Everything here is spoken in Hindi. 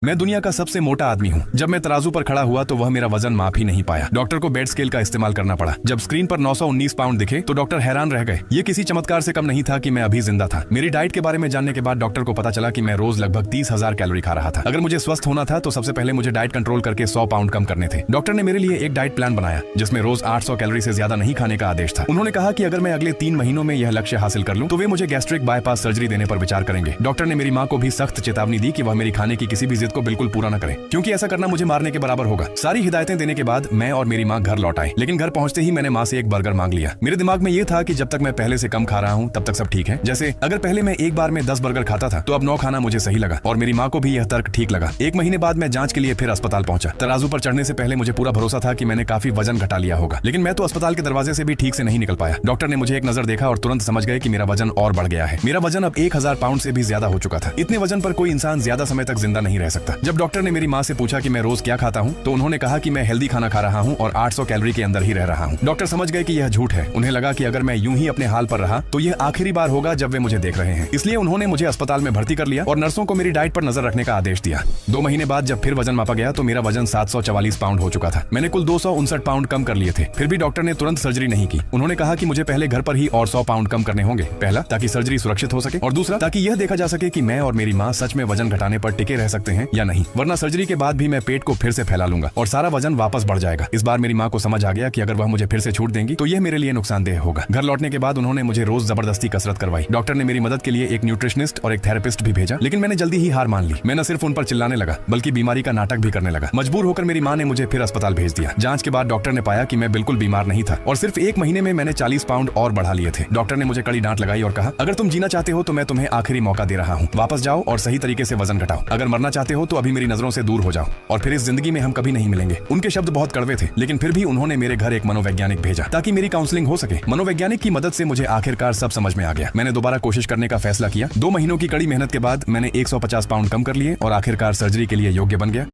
मैं दुनिया का सबसे मोटा आदमी हूँ। जब मैं तराजू पर खड़ा हुआ तो वह मेरा वजन माप ही नहीं पाया। डॉक्टर को बेड स्केल का इस्तेमाल करना पड़ा। जब स्क्रीन पर 919 पाउंड दिखे तो डॉक्टर हैरान रह गए। ये किसी चमत्कार से कम नहीं था कि मैं अभी जिंदा था। मेरी डाइट के बारे में जानने के बाद डॉक्टर को पता चला कि मैं रोज लगभग 30,000 कैलोरी खा रहा था। अगर मुझे स्वस्थ होना था तो सबसे पहले मुझे डाइट कंट्रोल करके 100 पाउंड कम करने थे। डॉक्टर ने मेरे लिए एक डाइट प्लान बनाया जिसमें रोज 800 कैलोरी से ज्यादा नहीं खाने का आदेश था। उन्होंने कहा कि अगर मैं अगले 3 महीनों में यह लक्ष्य हासिल कर लूं तो वे मुझे गैस्ट्रिक बाईपास सर्जरी देने पर विचार करेंगे। डॉक्टर ने मेरी माँ को भी सख्त चेतावनी दी कि वह मेरी खाने की किसी भी जिद को बिल्कुल पूरा न करे, क्योंकि ऐसा करना मुझे मारने के बराबर होगा। सारी हिदायतें देने के बाद मैं और मेरी माँ घर लौट आए, लेकिन घर पहुंचते ही मैंने माँ से एक बर्गर मांग लिया। मेरे दिमाग में ये था कि जब तक मैं पहले से कम खा रहा हूँ तब तक सब ठीक है। जैसे अगर पहले मैं एक बार में 10 बर्गर खाता था तो अब 9 खाना मुझे सही लगा, और मेरी माँ को भी यह तर्क ठीक लगा। 1 महीने बाद मैं जांच के लिए फिर अस्पताल पहुंचा। तराजू पर चढ़ने से पहले मुझे पूरा भरोसा था कि मैंने काफी वजन घटा लिया होगा, लेकिन मैं तो अस्पताल के दरवाजे से भी ठीक से नहीं निकल पाया। डॉक्टर ने मुझे एक नजर देखा और तुरंत समझ गए कि मेरा वजन और बढ़ गया है। मेरा वजन अब 1000 पाउंड से भी ज्यादा हो चुका था। इतने वजन पर कोई इंसान ज्यादा समय तक जिंदा नहीं रह सकता। जब डॉक्टर ने मेरी माँ से पूछा कि मैं रोज क्या खाता हूँ तो उन्होंने कहा कि मैं हेल्दी खाना खा रहा हूँ और 800 कैलोरी के अंदर ही रह रहा हूँ। डॉक्टर समझ गए कि यह झूठ है। उन्हें लगा कि अगर मैं यूं ही अपने हाल पर रहा तो यह आखिरी बार होगा जब वे मुझे देख रहे हैं। इसलिए उन्होंने मुझे अस्पताल में भर्ती कर लिया और नर्सों को मेरी डाइट पर नजर रखने का आदेश दिया। 2 महीने बाद जब फिर वजन मापा गया तो मेरा वजन 744 पाउंड हो चुका था। मैंने कुल 259 पाउंड कम कर लिए थे। फिर भी डॉक्टर ने तुरंत सर्जरी नहीं की। उन्होंने कहा कि मुझे पहले घर पर ही और 100 पाउंड कम करने होंगे। पहला, ताकि सर्जरी सुरक्षित हो सके, और दूसरा, ताकि यह देखा जा सके कि मैं और मेरी माँ सच में वजन घटाने पर टिके रह सकते हैं या नहीं, वरना सर्जरी के बाद भी मैं पेट को फिर से फैला लूंगा और सारा वजन वापस बढ़ जाएगा। इस बार मेरी माँ को समझ आ गया कि अगर वह मुझे फिर से छूट देंगी तो यह मेरे लिए नुकसानदेह होगा। घर लौटने के बाद उन्होंने मुझे रोज जबरदस्ती कसरत करवाई। डॉक्टर ने मेरी मदद के लिए एक न्यूट्रिशनिस्ट और एक थेरेपिस्ट भी भेजा, लेकिन मैंने जल्दी ही हार मान ली। मैं न सिर्फ उन पर चिल्लाने लगा बल्कि बीमारी का नाटक भी करने लगा। मजबूर होकर मेरी माँ ने मुझे फिर अस्पताल भेज दिया। जांच के बाद डॉक्टर ने पाया कि मैं बिल्कुल बीमार नहीं था और सिर्फ 1 महीने में मैंने 40 पाउंड और बढ़ा लिए थे। डॉक्टर ने मुझे कड़ी डांट लगाई और कहा, अगर तुम जीना चाहते हो तो मैं तुम्हें आखिरी मौका दे रहा हूँ। वापस जाओ और सही तरीके से वजन घटाओ। अगर मरना चाहते हो तो अभी मेरी नजरों से दूर हो जाओ और फिर इस जिंदगी में हम कभी नहीं मिलेंगे। उनके शब्द बहुत कड़वे थे, लेकिन फिर भी उन्होंने मेरे घर एक मनोवैज्ञानिक भेजा ताकि मेरी काउंसलिंग हो सके। मनोवैज्ञानिक की मदद से मुझे आखिरकार सब समझ में आ गया। मैंने दोबारा कोशिश करने का फैसला किया। 2 महीनों की कड़ी मेहनत के बाद मैंने 150 पाउंड कम कर लिए और आखिरकार सर्जरी के लिए योग्य बन गया।